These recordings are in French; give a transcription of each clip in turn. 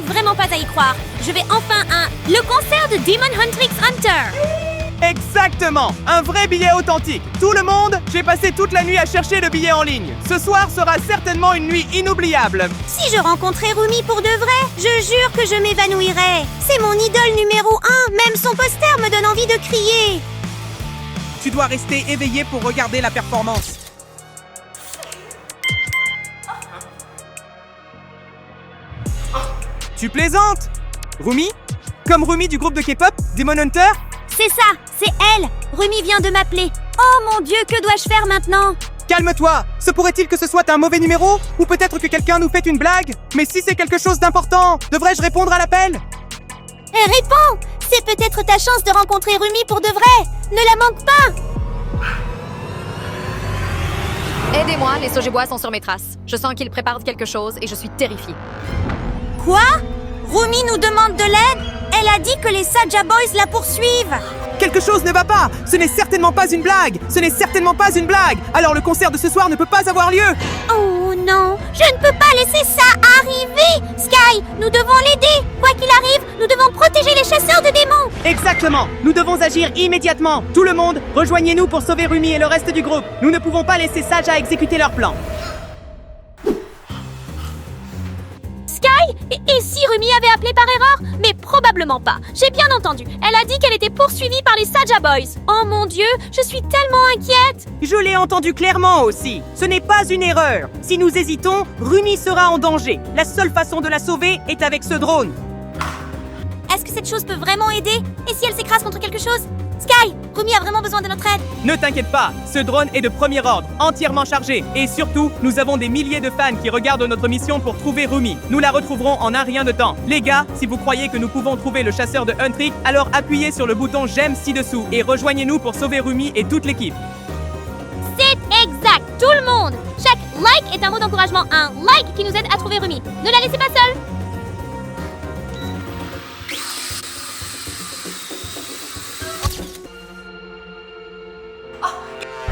vraiment pas à y croire. Je vais enfin le concert de Demon Huntrix Hunter. Exactement! Un vrai billet authentique. Tout le monde, j'ai passé toute la nuit à chercher le billet en ligne. Ce soir sera certainement une nuit inoubliable. Si je rencontrais Rumi pour de vrai, je jure que je m'évanouirais. C'est mon idole numéro 1. Même son poster me donne envie de crier. Tu dois rester éveillé pour regarder la performance. Tu plaisantes? Rumi? Comme Rumi du groupe de K-pop, Demon Hunter? C'est ça, c'est elle. Rumi vient de m'appeler. Oh mon Dieu, que dois-je faire maintenant? Calme-toi! Se pourrait-il que ce soit un mauvais numéro? Ou peut-être que quelqu'un nous fait une blague? Mais si c'est quelque chose d'important, devrais-je répondre à l'appel? Réponds! C'est peut-être ta chance de rencontrer Rumi pour de vrai. Ne la manque pas! Aidez-moi, les Sojibois sont sur mes traces. Je sens qu'ils préparent quelque chose et je suis terrifiée. Quoi? Rumi nous demande de l'aide? Elle a dit que les Saja Boys la poursuivent. Quelque chose ne va pas! Ce n'est certainement pas une blague! Ce n'est certainement pas une blague! Alors le concert de ce soir ne peut pas avoir lieu! Oh non, je ne peux pas laisser ça arriver! Sky, nous devons l'aider! Quoi qu'il arrive, nous devons protéger les chasseurs de démons! Exactement! Nous devons agir immédiatement! Tout le monde, rejoignez-nous pour sauver Rumi et le reste du groupe! Nous ne pouvons pas laisser Saja exécuter leur plan! Sky? Et si Rumi avait appelé par erreur? Mais probablement pas. J'ai bien entendu. Elle a dit qu'elle était poursuivie par les Saja Boys. Oh mon Dieu, je suis tellement inquiète. Je l'ai entendu clairement aussi. Ce n'est pas une erreur. Si nous hésitons, Rumi sera en danger. La seule façon de la sauver est avec ce drone. Est-ce que cette chose peut vraiment aider? Et si elle s'écrase contre quelque chose? Sky, Rumi a vraiment besoin de notre aide. Ne t'inquiète pas, ce drone est de premier ordre, entièrement chargé. Et surtout, nous avons des milliers de fans qui regardent notre mission pour trouver Rumi. Nous la retrouverons en un rien de temps. Les gars, si vous croyez que nous pouvons trouver le chasseur de Huntrix, alors appuyez sur le bouton j'aime ci-dessous et rejoignez-nous pour sauver Rumi et toute l'équipe. C'est exact, tout le monde. Chaque like est un mot d'encouragement, un like qui nous aide à trouver Rumi. Ne la laissez pas seule.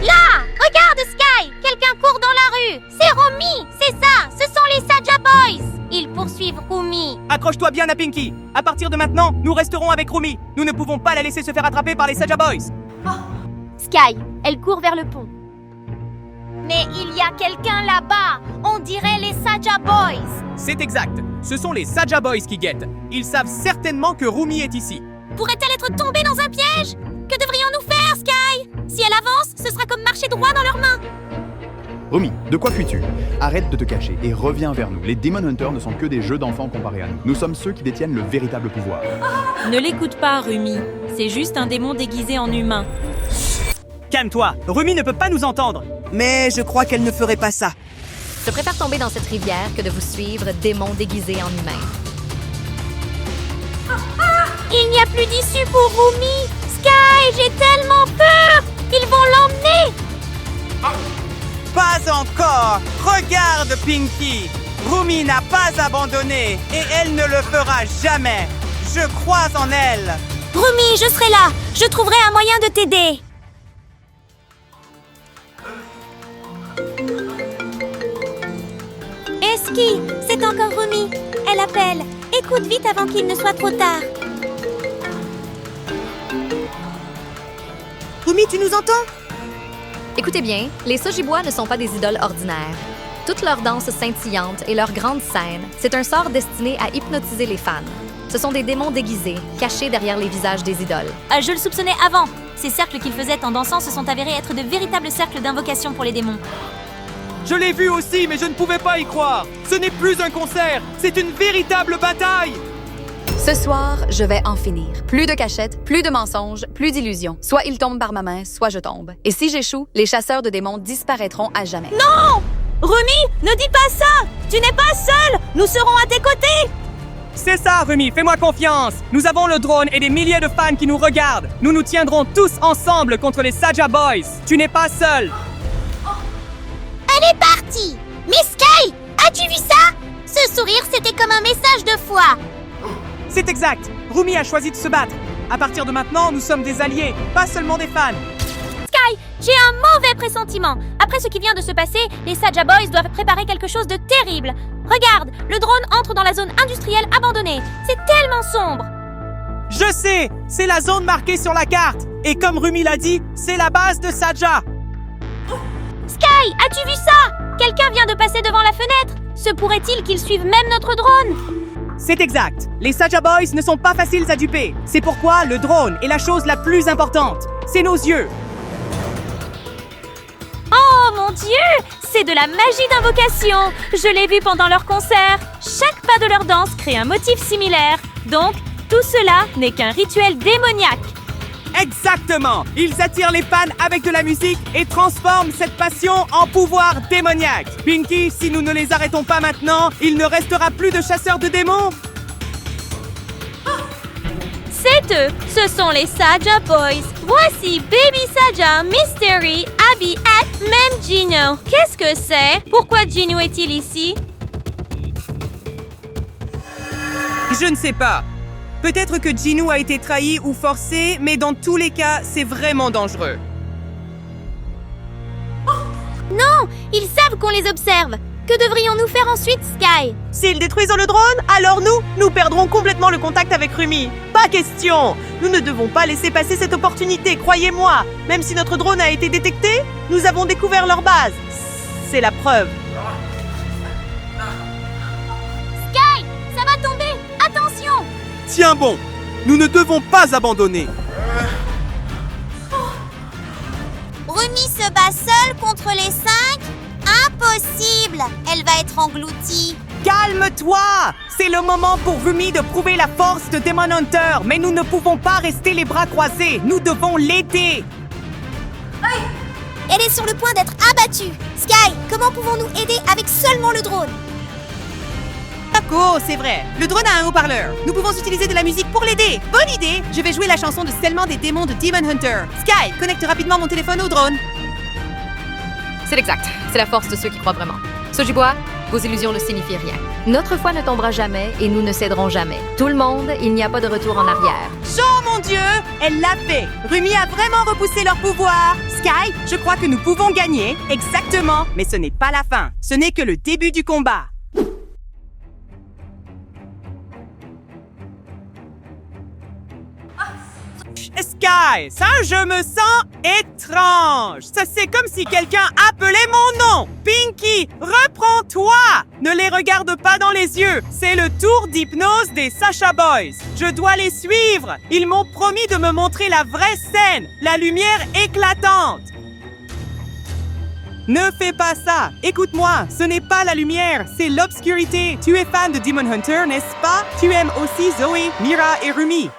Là! Regarde, Sky! Quelqu'un court dans la rue! C'est Rumi! C'est ça! Ce sont les Saja Boys! Ils poursuivent Rumi! Accroche-toi bien à Pinky. À partir de maintenant, nous resterons avec Rumi. Nous ne pouvons pas la laisser se faire attraper par les Saja Boys. Sky, elle court vers le pont. Mais il y a quelqu'un là-bas! On dirait les Saja Boys! C'est exact. Ce sont les Saja Boys qui guettent. Ils savent certainement que Rumi est ici. Pourrait-elle être tombée dans un piège? Que devrions-nous faire, Sky? Si elle avance, ce sera comme marcher droit dans leurs mains. Rumi, de quoi fuis-tu? Arrête de te cacher et reviens vers nous. Les Demon Hunters ne sont que des jeux d'enfants comparés à nous. Nous sommes ceux qui détiennent le véritable pouvoir. Ne l'écoute pas, Rumi. C'est juste un démon déguisé en humain. Calme-toi. Rumi ne peut pas nous entendre. Mais je crois qu'elle ne ferait pas ça. Je préfère tomber dans cette rivière que de vous suivre, démons déguisés en humains. Il n'y a plus d'issue pour Rumi. Sky, j'ai tellement peur. Ils vont l'emmener. Pas encore. Regarde, Pinky. Rumi n'a pas abandonné et elle ne le fera jamais. Je crois en elle. Rumi, je serai là. Je trouverai un moyen de t'aider. Eski, c'est encore Rumi. Elle appelle. Écoute vite avant qu'il ne soit trop tard. Rumi, tu nous entends? Écoutez bien, les Sojibois ne sont pas des idoles ordinaires. Toute leur danse scintillante et leur grande scène, c'est un sort destiné à hypnotiser les fans. Ce sont des démons déguisés, cachés derrière les visages des idoles. Je le soupçonnais avant. Ces cercles qu'ils faisaient en dansant se sont avérés être de véritables cercles d'invocation pour les démons. Je l'ai vu aussi, mais je ne pouvais pas y croire. Ce n'est plus un concert, c'est une véritable bataille. Ce soir, je vais en finir. Plus de cachettes, plus de mensonges, plus d'illusions. Soit ils tombent par ma main, soit je tombe. Et si j'échoue, les chasseurs de démons disparaîtront à jamais. Non! Rumi, ne dis pas ça! Tu n'es pas seule! Nous serons à tes côtés! C'est ça, Rumi, fais-moi confiance. Nous avons le drone et des milliers de fans qui nous regardent. Nous nous tiendrons tous ensemble contre les Saja Boys. Tu n'es pas seul. Elle est partie! Mais Sky, as-tu vu ça? Ce sourire, c'était comme un message de foi. C'est exact. Rumi a choisi de se battre. À partir de maintenant, nous sommes des alliés, pas seulement des fans. Sky, j'ai un mauvais pressentiment. Après ce qui vient de se passer, les Saja Boys doivent préparer quelque chose de terrible. Regarde, le drone entre dans la zone industrielle abandonnée. C'est tellement sombre. Je sais, c'est la zone marquée sur la carte. Et comme Rumi l'a dit, c'est la base de Saja. Sky, as-tu vu ça? Quelqu'un vient de passer devant la fenêtre. Se pourrait-il qu'ils suivent même notre drone? C'est exact. Les Saja Boys ne sont pas faciles à duper. C'est pourquoi le drone est la chose la plus importante. C'est nos yeux. Oh mon Dieu! C'est de la magie d'invocation! Je l'ai vu pendant leur concert. Chaque pas de leur danse crée un motif similaire. Donc, tout cela n'est qu'un rituel démoniaque. Exactement. Ils attirent les fans avec de la musique et transforment cette passion en pouvoir démoniaque. Pinky, si nous ne les arrêtons pas maintenant, il ne restera plus de chasseurs de démons. C'est eux, ce sont les Saja Boys. Voici Baby Saja, Mystery, Abby et même Gino. Qu'est-ce que c'est? Pourquoi Gino est-il ici? Je ne sais pas. Peut-être que Gino a été trahi ou forcé, mais dans tous les cas, c'est vraiment dangereux. Non, ils savent qu'on les observe. Que devrions-nous faire ensuite, Sky? S'ils détruisent le drone, alors nous perdrons complètement le contact avec Rumi. Pas question. Nous ne devons pas laisser passer cette opportunité, croyez-moi. Même si notre drone a été détecté, nous avons découvert leur base. C'est la preuve. Sky, ça va tomber. Attention! Tiens bon, nous ne devons pas abandonner. Rumi se bat seule contre les 5? Impossible! Elle va être engloutie. Calme-toi! C'est le moment pour Rumi de prouver la force de Demon Hunter, mais nous ne pouvons pas rester les bras croisés. Nous devons l'aider. Elle est sur le point d'être abattue. Sky, comment pouvons-nous aider avec seulement le drone? D'accord, c'est vrai. Le drone a un haut-parleur. Nous pouvons utiliser de la musique pour l'aider. Bonne idée! Je vais jouer la chanson de Scellement des démons de Demon Hunter. Sky, connecte rapidement mon téléphone au drone. C'est exact. C'est la force de ceux qui croient vraiment. Sojibois, vos illusions ne signifient rien. Notre foi ne tombera jamais et nous ne céderons jamais. Tout le monde, il n'y a pas de retour en arrière. Oh mon Dieu! Elle l'a fait! Rumi a vraiment repoussé leur pouvoir! Sky, je crois que nous pouvons gagner. Exactement. Mais ce n'est pas la fin. Ce n'est que le début du combat. Sky, ça, je me sens étrange. Ça, c'est comme si quelqu'un appelait mon nom. Pinky, reprends-toi. Ne les regarde pas dans les yeux. C'est le tour d'hypnose des Saja Boys. Je dois les suivre. Ils m'ont promis de me montrer la vraie scène, la lumière éclatante. Ne fais pas ça. Écoute-moi, ce n'est pas la lumière, c'est l'obscurité. Tu es fan de Demon Hunter, n'est-ce pas? Tu aimes aussi Zoe, Mira et Rumi.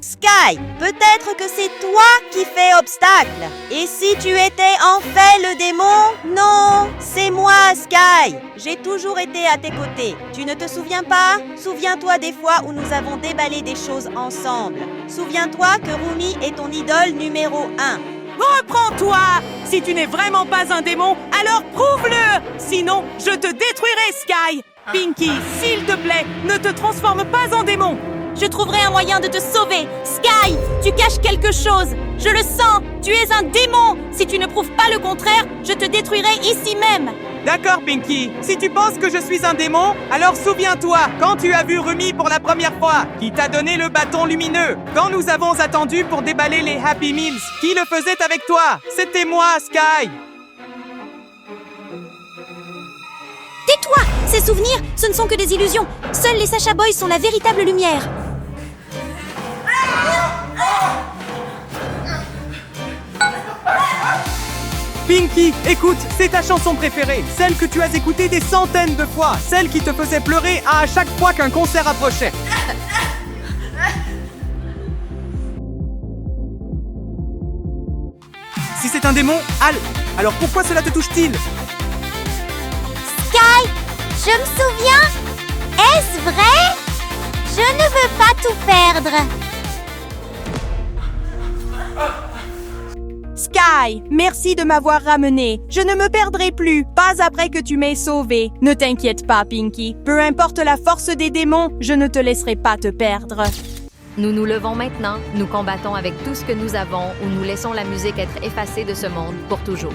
Sky, peut-être que c'est toi qui fais obstacle. Et si tu étais en fait le démon? Non, c'est moi, Sky. J'ai toujours été à tes côtés. Tu ne te souviens pas? Souviens-toi des fois où nous avons déballé des choses ensemble. Souviens-toi que Rumi est ton idole numéro 1. Reprends-toi! Si tu n'es vraiment pas un démon, alors prouve-le! Sinon, je te détruirai, Sky! Pinky, s'il te plaît, ne te transforme pas en démon! Je trouverai un moyen de te sauver. Sky, tu caches quelque chose. Je le sens. Tu es un démon. Si tu ne prouves pas le contraire, je te détruirai ici même. D'accord, Pinky. Si tu penses que je suis un démon, alors souviens-toi, quand tu as vu Rumi pour la première fois, qui t'a donné le bâton lumineux, quand nous avons attendu pour déballer les Happy Meals, qui le faisait avec toi? C'était moi, Sky. Tais-toi. Ces souvenirs, ce ne sont que des illusions. Seuls les Saja Boys sont la véritable lumière. Pinky, écoute, c'est ta chanson préférée, celle que tu as écoutée des centaines de fois, celle qui te faisait pleurer à chaque fois qu'un concert approchait. Si c'est un démon, alors pourquoi cela te touche-t-il? Sky, je me souviens. Est-ce vrai? Je ne veux pas tout perdre. Sky, merci de m'avoir ramené. Je ne me perdrai plus, pas après que tu m'aies sauvé. Ne t'inquiète pas, Pinky. Peu importe la force des démons, je ne te laisserai pas te perdre. Nous nous levons maintenant, nous combattons avec tout ce que nous avons ou nous laissons la musique être effacée de ce monde pour toujours.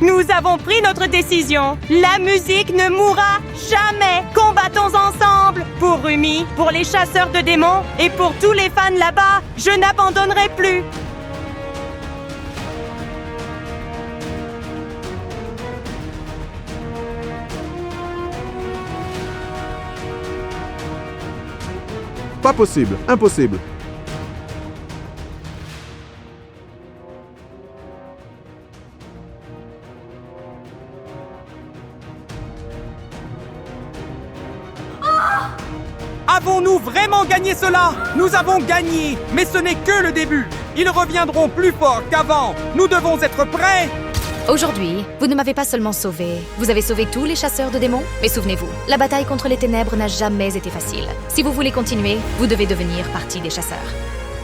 Nous avons pris notre décision. La musique ne mourra jamais. Combattons ensemble. Pour Rumi, pour les chasseurs de démons et pour tous les fans là-bas, je n'abandonnerai plus. Pas possible, impossible. Avons-nous vraiment gagné cela? Nous avons gagné, mais ce n'est que le début. Ils reviendront plus forts qu'avant. Nous devons être prêts. Aujourd'hui, vous ne m'avez pas seulement sauvé, vous avez sauvé tous les chasseurs de démons. Mais souvenez-vous, la bataille contre les ténèbres n'a jamais été facile. Si vous voulez continuer, vous devez devenir partie des chasseurs.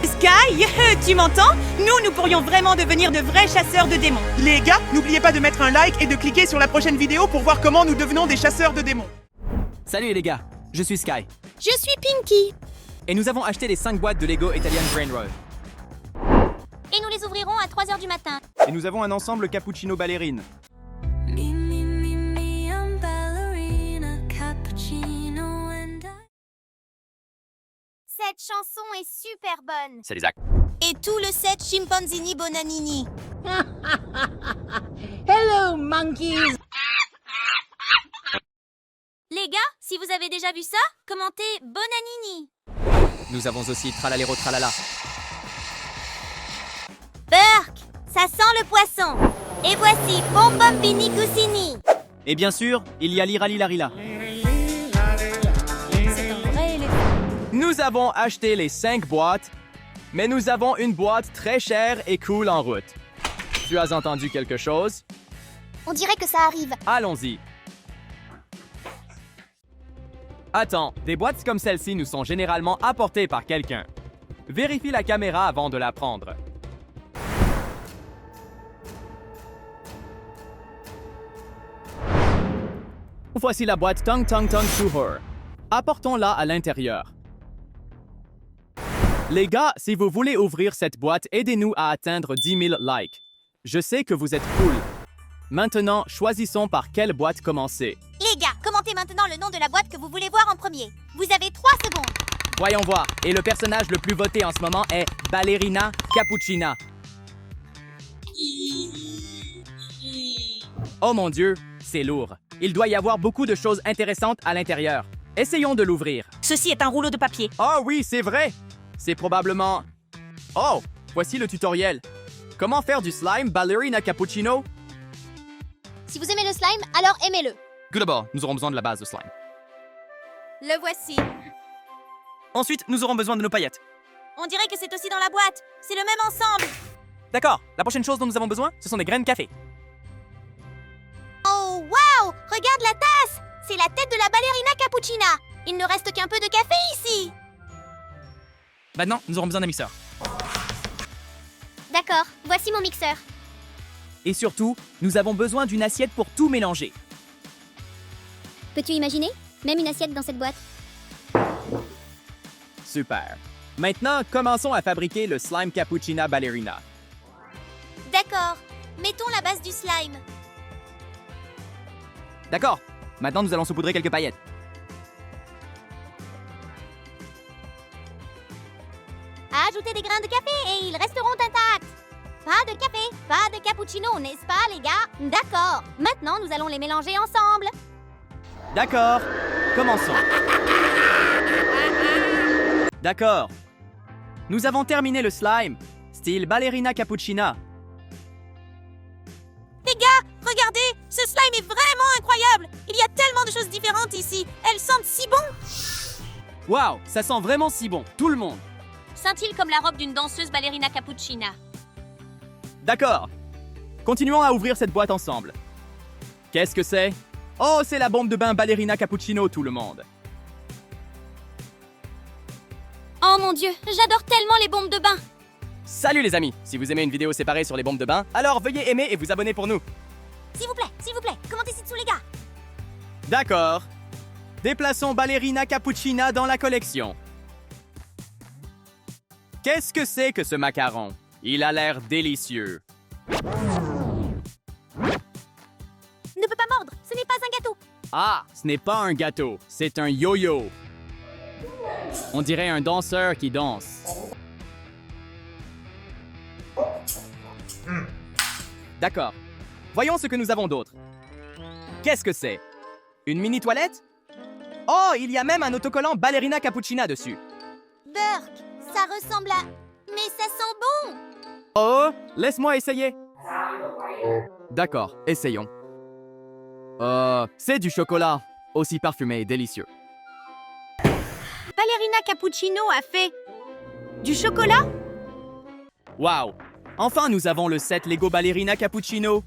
Sky, tu m'entends? Nous pourrions vraiment devenir de vrais chasseurs de démons. Les gars, n'oubliez pas de mettre un like et de cliquer sur la prochaine vidéo pour voir comment nous devenons des chasseurs de démons. Salut les gars, je suis Sky. Je suis Pinky. Et nous avons acheté les 5 boîtes de Lego Italian Brainroll. Et nous les ouvrirons à 3h du matin. Et nous avons un ensemble cappuccino ballerine. Cette chanson est super bonne. C'est les actes. Et tout le set Chimpanzini Bonanini. Les gars, si vous avez déjà vu ça, commentez Bonanini. Nous avons aussi Tralalero Tralala. Burk, ça sent le poisson. Et voici Bombombini Goussini. Et bien sûr, il y a Lirali Larila. C'est un vrai éléphant. Nous avons acheté les 5 boîtes, mais nous avons une boîte très chère et cool en route. Tu as entendu quelque chose? On dirait que ça arrive. Allons-y. Attends, des boîtes comme celle-ci nous sont généralement apportées par quelqu'un. Vérifie la caméra avant de la prendre. Voici la boîte Tung Tung Tung Suhor. Apportons-la à l'intérieur. Les gars, si vous voulez ouvrir cette boîte, aidez-nous à atteindre 10 000 likes. Je sais que vous êtes cool. Maintenant, choisissons par quelle boîte commencer. Les gars, commentez maintenant le nom de la boîte que vous voulez voir en premier. Vous avez 3 secondes. Voyons voir. Et le personnage le plus voté en ce moment est Ballerina Cappuccina. Oh mon Dieu, c'est lourd. Il doit y avoir beaucoup de choses intéressantes à l'intérieur. Essayons de l'ouvrir. Ceci est un rouleau de papier. Oh oui, c'est vrai. C'est probablement... Oh, voici le tutoriel. Comment faire du slime Ballerina Cappuccino? Si vous aimez le slime, alors aimez-le. Tout d'abord, nous aurons besoin de la base de slime. Le voici. Ensuite, nous aurons besoin de nos paillettes. On dirait que c'est aussi dans la boîte. C'est le même ensemble. D'accord, la prochaine chose dont nous avons besoin, ce sont des graines de café. Oh, waouh! Regarde la tasse! C'est la tête de la ballerina cappuccina. Il ne reste qu'un peu de café ici. Maintenant, nous aurons besoin d'un mixeur. D'accord, voici mon mixeur. Et surtout, nous avons besoin d'une assiette pour tout mélanger. Peux-tu imaginer? Même une assiette dans cette boîte. Super. Maintenant, commençons à fabriquer le slime Cappuccina Ballerina. D'accord. Mettons la base du slime. D'accord. Maintenant, nous allons saupoudrer quelques paillettes. Ajoutez des grains de café et ils resteront intacts. Pas de café, pas de cappuccino, n'est-ce pas les gars? D'accord. Maintenant, nous allons les mélanger ensemble. D'accord. Commençons. D'accord. Nous avons terminé le slime. Style Ballerina Cappuccina. Les gars, regardez, ce slime est vraiment incroyable. Il y a tellement de choses différentes ici. Elles sentent si bon. Waouh, ça sent vraiment si bon. Tout le monde. Scintille comme la robe d'une danseuse ballerina cappuccina. D'accord. Continuons à ouvrir cette boîte ensemble. Qu'est-ce que c'est? Oh, c'est la bombe de bain Ballerina Cappuccino, tout le monde. Oh mon Dieu, j'adore tellement les bombes de bain. Salut les amis. Si vous aimez une vidéo séparée sur les bombes de bain, alors veuillez aimer et vous abonner pour nous. S'il vous plaît, commentez ci-dessous les gars. D'accord. Déplaçons Ballerina Cappuccina dans la collection. Qu'est-ce que c'est que ce macaron? Il a l'air délicieux. Ne peut pas mordre, ce n'est pas un gâteau. Ah, ce n'est pas un gâteau, c'est un yo-yo. On dirait un danseur qui danse. D'accord. Voyons ce que nous avons d'autre. Qu'est-ce que c'est? Une mini-toilette? Oh, il y a même un autocollant Ballerina Cappuccina dessus. Burk, ça ressemble à... Mais ça sent bon! Oh, laisse-moi essayer. D'accord, essayons. C'est du chocolat, aussi parfumé et délicieux. Ballerina Cappuccino a fait du chocolat? Waouh! Enfin, nous avons le set Lego Ballerina Cappuccino.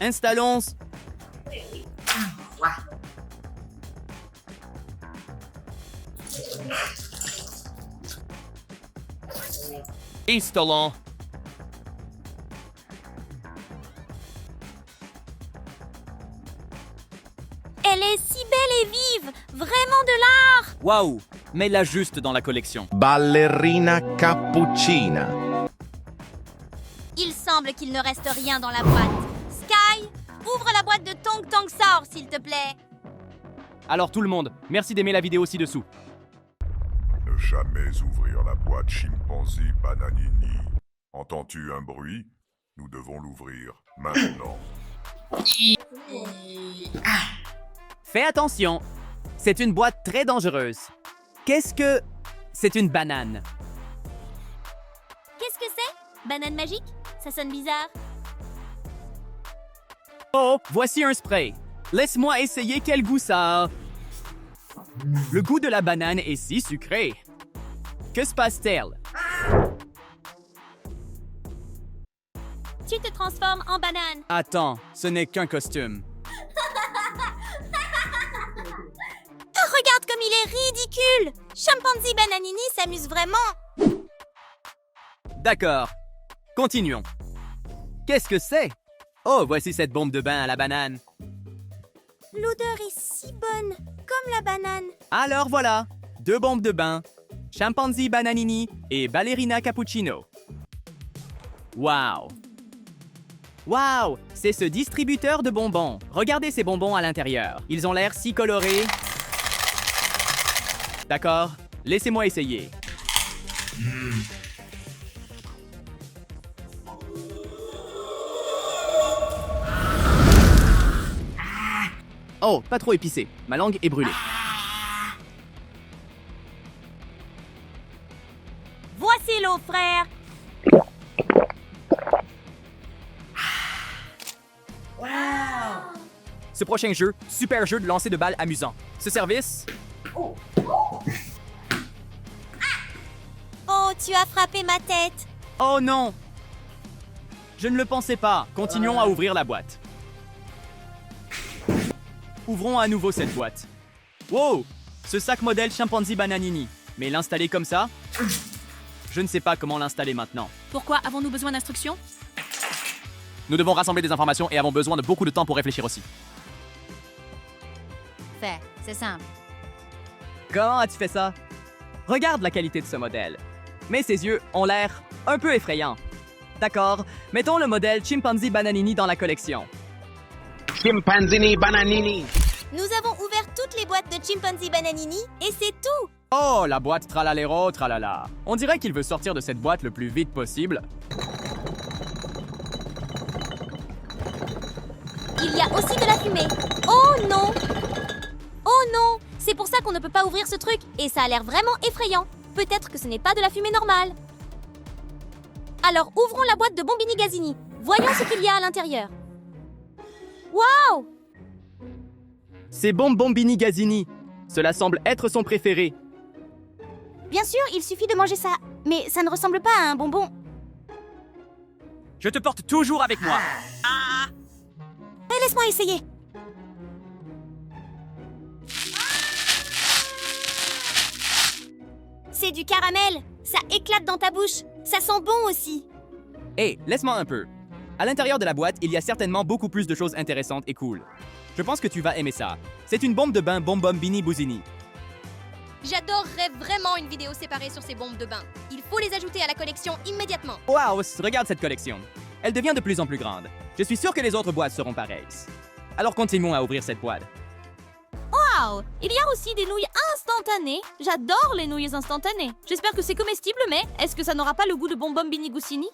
Installons. Installons. Elle est si belle et vive, vraiment de l'art. Waouh! Mets-la juste dans la collection. Ballerina cappuccina. Il semble qu'il ne reste rien dans la boîte. Sky, ouvre la boîte de Tong Tong Saur, s'il te plaît. Alors tout le monde, merci d'aimer la vidéo ci-dessous. Ne jamais ouvrir la boîte Chimpanzé Bananini. Entends-tu un bruit? Nous devons l'ouvrir maintenant. Fais attention, c'est une boîte très dangereuse. Qu'est-ce que... C'est une banane. Qu'est-ce que c'est? Banane magique? Ça sonne bizarre. Oh, voici un spray. Laisse-moi essayer quel goût ça a. Le goût de la banane est si sucré. Que se passe-t-il? Tu te transformes en banane. Attends, ce n'est qu'un costume. Regarde comme il est ridicule. Chimpanzé Bananini s'amuse vraiment. D'accord. Continuons. Qu'est-ce que c'est? Oh, voici cette bombe de bain à la banane. L'odeur est si bonne, comme la banane. Alors voilà, 2 bombes de bain, Chimpanzé Bananini et Ballerina Cappuccino. Waouh! Waouh! C'est ce distributeur de bonbons. Regardez ces bonbons à l'intérieur. Ils ont l'air si colorés. D'accord, laissez-moi essayer. Oh, pas trop épicé. Ma langue est brûlée. Voici l'eau, frère. Ce prochain jeu, super jeu de lancer de balles amusant. Ce service... Oh, tu as frappé ma tête. Oh non! Je ne le pensais pas. Continuons à ouvrir la boîte. Ouvrons à nouveau cette boîte. Wow! Ce sac modèle Chimpanzé Bananini. Mais l'installer comme ça? Je ne sais pas comment l'installer maintenant. Pourquoi avons-nous besoin d'instructions? Nous devons rassembler des informations et avons besoin de beaucoup de temps pour réfléchir aussi. Fait, c'est simple. Comment as-tu fait ça? Regarde la qualité de ce modèle. Mais ses yeux ont l'air un peu effrayants. D'accord, mettons le modèle Chimpanzé Bananini dans la collection. Chimpanzini bananini. Nous avons ouvert toutes les boîtes de Chimpanzé Bananini et c'est tout. Oh, la boîte tralalero tralala. On dirait qu'il veut sortir de cette boîte le plus vite possible. Il y a aussi de la fumée. Oh non! Oh non! C'est pour ça qu'on ne peut pas ouvrir ce truc et ça a l'air vraiment effrayant. Peut-être que ce n'est pas de la fumée normale. Alors ouvrons la boîte de Bombini Gazini. Voyons ce qu'il y a à l'intérieur. Waouh! C'est Bombini Gazini. Cela semble être son préféré. Bien sûr, il suffit de manger ça. Mais ça ne ressemble pas à un bonbon. Je te porte toujours avec moi. Laisse-moi essayer. C'est du caramel. Ça éclate dans ta bouche. Ça sent bon aussi. Hé, laisse-moi un peu. À l'intérieur de la boîte, il y a certainement beaucoup plus de choses intéressantes et cool. Je pense que tu vas aimer ça. C'est une bombe de bain Bombini Bouzini. J'adorerais vraiment une vidéo séparée sur ces bombes de bain. Il faut les ajouter à la collection immédiatement. Wow, regarde cette collection. Elle devient de plus en plus grande. Je suis sûr que les autres boîtes seront pareilles. Alors continuons à ouvrir cette boîte. Wow! Il y a aussi des nouilles instantanées. J'adore les nouilles instantanées. J'espère que c'est comestible, mais est-ce que ça n'aura pas le goût de bonbon Bini Goussini?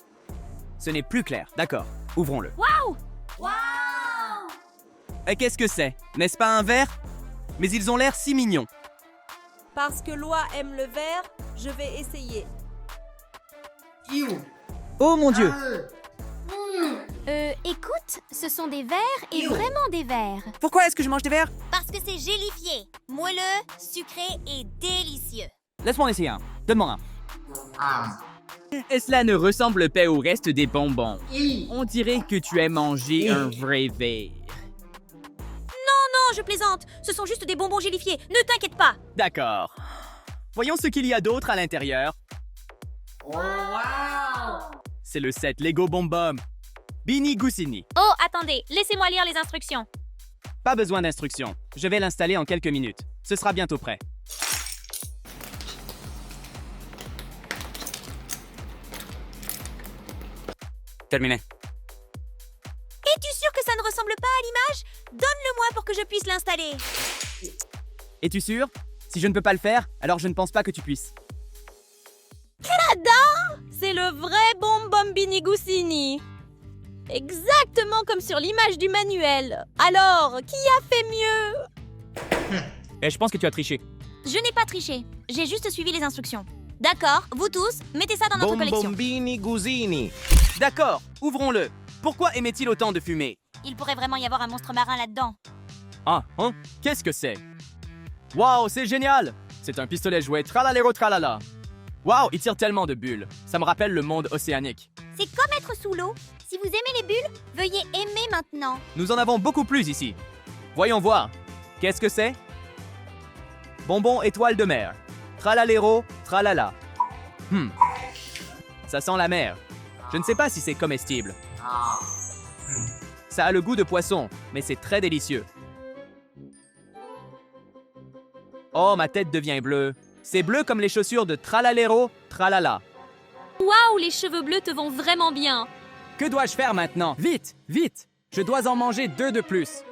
Ce n'est plus clair. D'accord, ouvrons-le. Wow! Et qu'est-ce que c'est? N'est-ce pas un verre? Mais ils ont l'air si mignons. Parce que Loi aime le vert, je vais essayer. Oh mon Dieu! Écoute, ce sont des verres et vraiment des verres. Pourquoi est-ce que je mange des verres? Parce que c'est gélifié, moelleux, sucré et délicieux. Laisse-moi en essayer un. Donne-moi un. Et cela ne ressemble pas au reste des bonbons. On dirait que tu as mangé un vrai verre. Non, je plaisante. Ce sont juste des bonbons gélifiés. Ne t'inquiète pas. D'accord. Voyons ce qu'il y a d'autre à l'intérieur. C'est le set Lego Bonbon. Bini Goussini. Oh, attendez. Laissez-moi lire les instructions. Pas besoin d'instructions. Je vais l'installer en quelques minutes. Ce sera bientôt prêt. Terminé. Es-tu sûr que ça ne ressemble pas à l'image? Donne-le-moi pour que je puisse l'installer. Es-tu sûr? Si je ne peux pas le faire, alors je ne pense pas que tu puisses. C'est le vrai bonbon Bini Goussini. Exactement comme sur l'image du manuel. Alors, qui a fait mieux? Et je pense que tu as triché. Je n'ai pas triché. J'ai juste suivi les instructions. D'accord, vous tous, mettez ça dans notre collection. Bonbombini Gusini. D'accord, ouvrons-le. Pourquoi émet-il autant de fumée? Il pourrait vraiment y avoir un monstre marin là-dedans. Ah, hein? Qu'est-ce que c'est? Waouh, c'est génial! C'est un pistolet jouet tralalero tralala. Waouh, il tire tellement de bulles. Ça me rappelle le monde océanique. C'est comme être sous l'eau. Si vous aimez les bulles, veuillez aimer maintenant. Nous en avons beaucoup plus ici. Voyons voir. Qu'est-ce que c'est? Bonbon étoile de mer. Tralalero, tralala. Ça sent la mer. Je ne sais pas si c'est comestible. Ça a le goût de poisson, mais c'est très délicieux. Oh, ma tête devient bleue. C'est bleu comme les chaussures de Tralalero, tralala. Waouh, les cheveux bleus te vont vraiment bien. Que dois-je faire maintenant? Vite, vite! Je dois en manger 2 de plus.